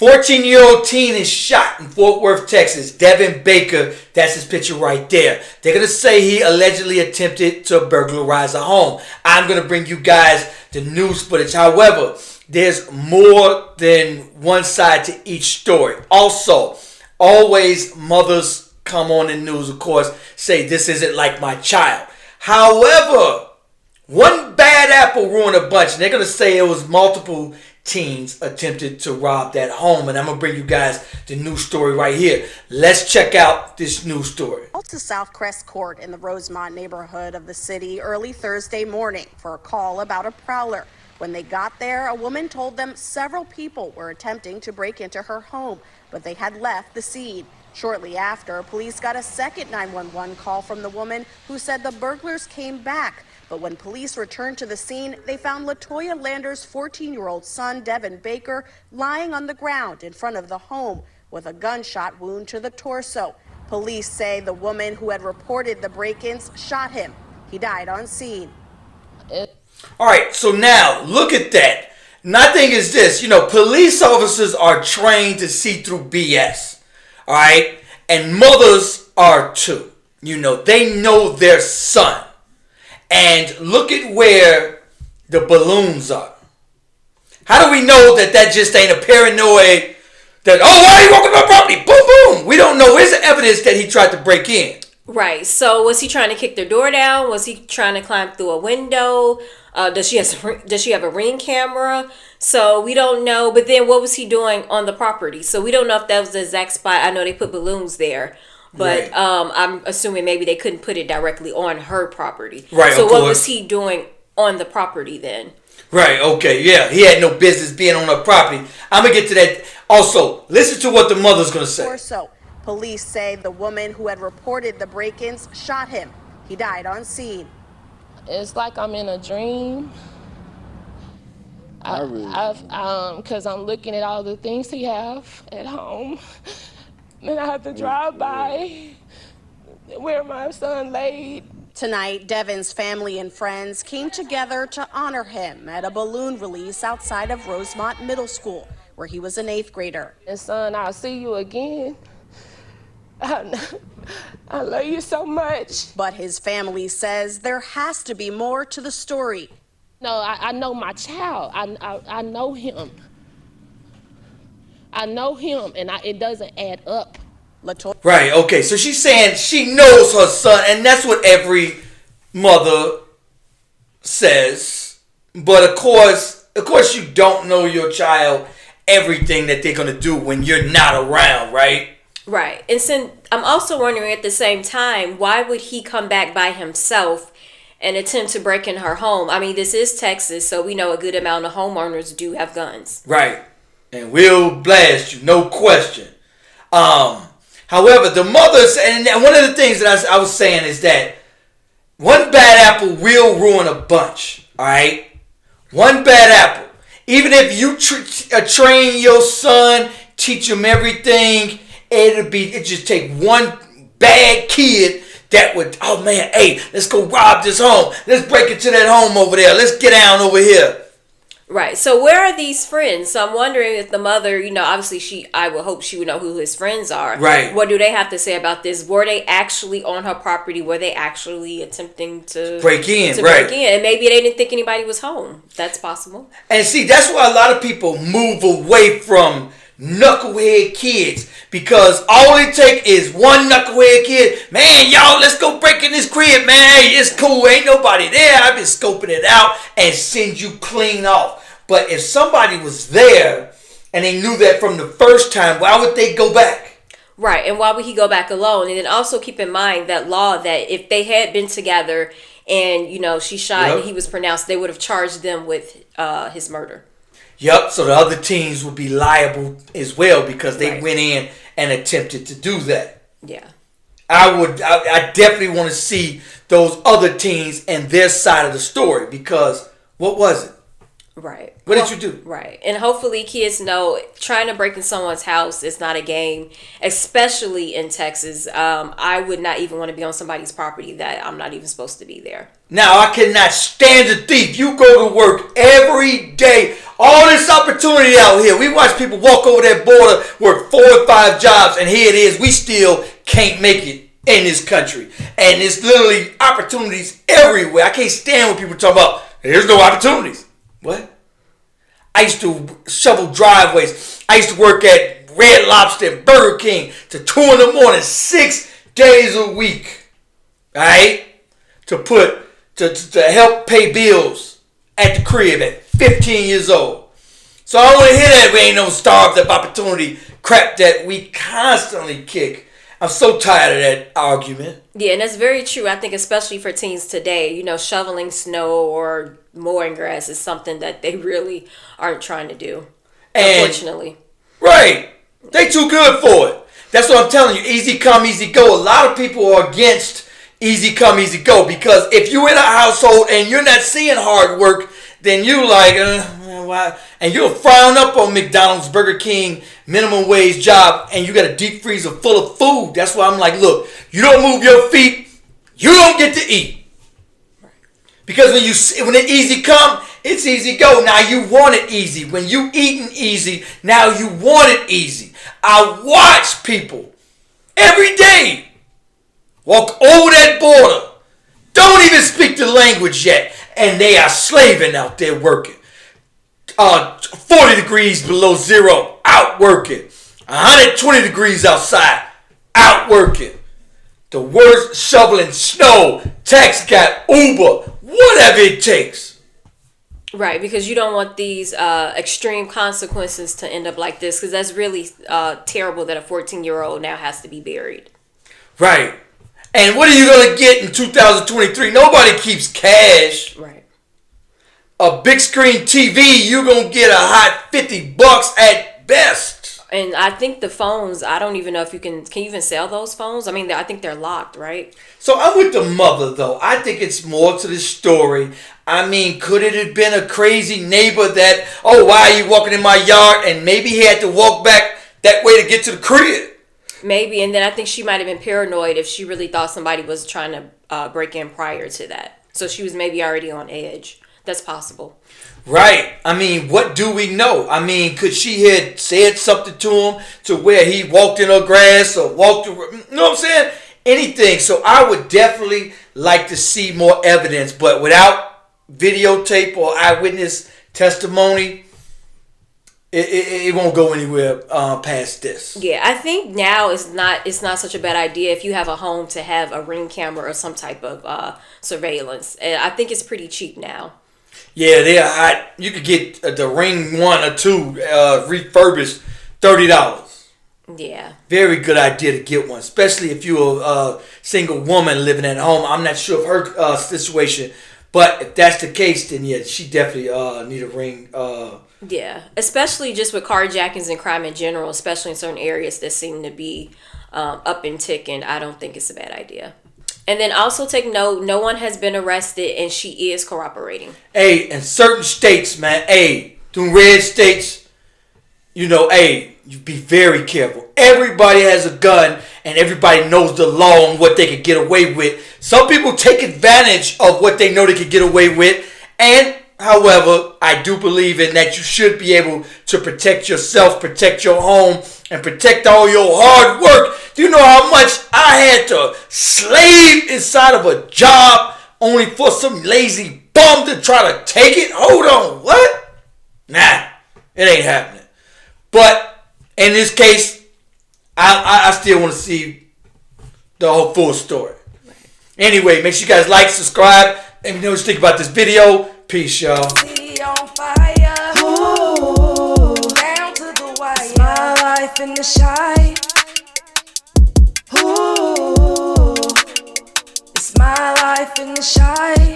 14-year-old teen is shot in Fort Worth, Texas. Devin Baker, that's his picture right there. They're going to say he allegedly attempted to burglarize a home. I'm going to bring you guys the news footage. However, there's more than one side to each story. Also, always mothers come on the news, of course, say this isn't like my child. However, one bad apple ruined a bunch. And they're going to say it was multiple teens attempted to rob that home. And I'm going to bring you guys the news story right here. Let's check out this news story. To Southcrest Court in the Rosemont neighborhood of the city early Thursday morning for a call about a prowler. When they got there, a woman told them several people were attempting to break into her home, but they had left the scene. Shortly after, police got a second 911 call from the woman who said the burglars came back. But when police returned to the scene, they found LaToya Lander's 14-year-old son, Devin Baker, lying on the ground in front of the home with a gunshot wound to the torso. Police say the woman who had reported the break-ins shot him. He died on scene. All right, so now look at that. Nothing is this. Police officers are trained to see through BS. All right, and mothers are too. They know their son. And look at where the balloons are. How do we know that just ain't a paranoid that, why are you walking on my property? Boom, boom. We don't know. Where's the evidence that he tried to break in? Right. So was he trying to kick their door down? Was he trying to climb through a window? Does she have a Ring camera? So we don't know. But then what was he doing on the property? So we don't know if that was the exact spot. I know they put balloons there. But right. I'm assuming maybe they couldn't put it directly on her property. Right. So what was he doing on the property then? Right. Okay. Yeah. He had no business being on her property. I'm going to get to that. Also, listen to what the mother's going to say. So, police say the woman who had reported the break-ins shot him. He died on scene. It's like I'm in a dream. Because I'm looking at all the things he have at home. Then I have to drive by where my son laid. Tonight, Devin's family and friends came together to honor him at a balloon release outside of Rosemont Middle School, where he was an 8th grader. And son, I'll see you again. I love you so much. But his family says there has to be more to the story. No, I know my child. I know him. I know him, and it doesn't add up. Right, okay, so she's saying she knows her son, and that's what every mother says. But of course you don't know your child everything that they're going to do when you're not around, right? Right. And since I'm also wondering at the same time, why would he come back by himself and attempt to break in her home? I mean, this is Texas, so we know a good amount of homeowners do have guns. Right. And we'll blast you, no question. However, the mothers, and one of the things that I was saying is that one bad apple will ruin a bunch, all right? One bad apple. Even if you train your son, teach him everything, it just take one bad kid that would, oh man, hey, let's go rob this home. Let's break into that home over there. Let's get down over here. Right. So where are these friends? So I'm wondering if the mother, obviously I would hope she would know who his friends are. Right. What do they have to say about this? Were they actually on her property? Were they actually attempting to break in? And maybe they didn't think anybody was home. That's possible. And see, that's why a lot of people move away from knucklehead kids, because all it take is one knucklehead kid. Man, y'all, let's go break in this crib, man. Hey, it's cool. Ain't nobody there. I've been scoping it out and send you clean off. But if somebody was there and they knew that from the first time, why would they go back? Right. And why would he go back alone? And then also keep in mind that law that if they had been together and, she shot and he was pronounced, they would have charged them with his murder. Yep. So the other teens would be liable as well because they went in and attempted to do that. Yeah. I definitely want to see those other teens and their side of the story, because what was it? Right. What did you do? Right. And hopefully kids know trying to break in someone's house is not a game, especially in Texas. I would not even want to be on somebody's property that I'm not even supposed to be there. Now, I cannot stand a thief. You go to work every day. All this opportunity out here. We watch people walk over that border, work 4 or 5 jobs, and here it is. We still can't make it in this country. And there's literally opportunities everywhere. I can't stand when people talk about, there's no opportunities. What? I used to shovel driveways. I used to work at Red Lobster and Burger King to 2 in the morning, 6 days a week. All right? To help pay bills at the crib at 15 years old. So I don't want to hear that we ain't no starved up opportunity crap that we constantly kick. I'm so tired of that argument. Yeah, and that's very true. I think especially for teens today, shoveling snow or mowing grass is something that they really aren't trying to do. Unfortunately. Right. They too good for it. That's what I'm telling you. Easy come, easy go. A lot of people are against easy come, easy go, because if you're in a household and you're not seeing hard work, then you like, why? And you'll frown up on McDonald's, Burger King, minimum wage job, and you got a deep freezer full of food. That's why I'm like, look, you don't move your feet, you don't get to eat. Because when it easy come, it's easy go. Now you want it easy. When you eating easy, now you want it easy. I watch people every day walk over that border, don't even speak the language yet, and they are slaving out there working. 40 degrees below zero, out working. 120 degrees outside, out working. The worst shoveling snow, taxi cab, Uber, whatever it takes. Right, because you don't want these extreme consequences to end up like this, because that's really terrible that a 14-year-old now has to be buried. Right. And what are you going to get in 2023? Nobody keeps cash. Right. A big screen TV, you're going to get a hot $50 at best. And I think the phones, I don't even know if you can you even sell those phones? I mean, I think they're locked, right? So I'm with the mother, though. I think it's more to the story. I mean, could it have been a crazy neighbor that, why are you walking in my yard? And maybe he had to walk back that way to get to the crib. Maybe, and then I think she might have been paranoid if she really thought somebody was trying to break in prior to that. So she was maybe already on edge. That's possible. Right. I mean, what do we know? I mean, could she had said something to him to where he walked in her grass or walked, you know what I'm saying? Anything. So I would definitely like to see more evidence, but without videotape or eyewitness testimony, it won't go anywhere past this. Yeah, I think now it's not such a bad idea if you have a home to have a Ring camera or some type of surveillance. And I think it's pretty cheap now. Yeah, they are. You could get the Ring 1 or 2 refurbished, $30. Yeah. Very good idea to get one, especially if you're a single woman living at home. I'm not sure of her situation, but if that's the case, then yeah, she definitely need a Ring. Yeah, especially just with carjackings and crime in general, especially in certain areas that seem to be up and ticking. I don't think it's a bad idea. And then also take note, no one has been arrested and she is cooperating. Hey, in certain states, man, them red states, you be very careful. Everybody has a gun and everybody knows the law and what they can get away with. Some people take advantage of what they know they can get away with. And, however, I do believe in that you should be able to protect yourself, protect your home, and protect all your hard work. Do you know how much I had to slave inside of a job only for some lazy bum to try to take it? Hold on, what? Nah, it ain't happening. But in this case, I still want to see the whole full story. Anyway, make sure you guys like, subscribe, and let me know what you think about this video. Peace, y'all. On fire. Ooh, down to the wire. It's my life in the shine. Ooh, it's my life in the shine.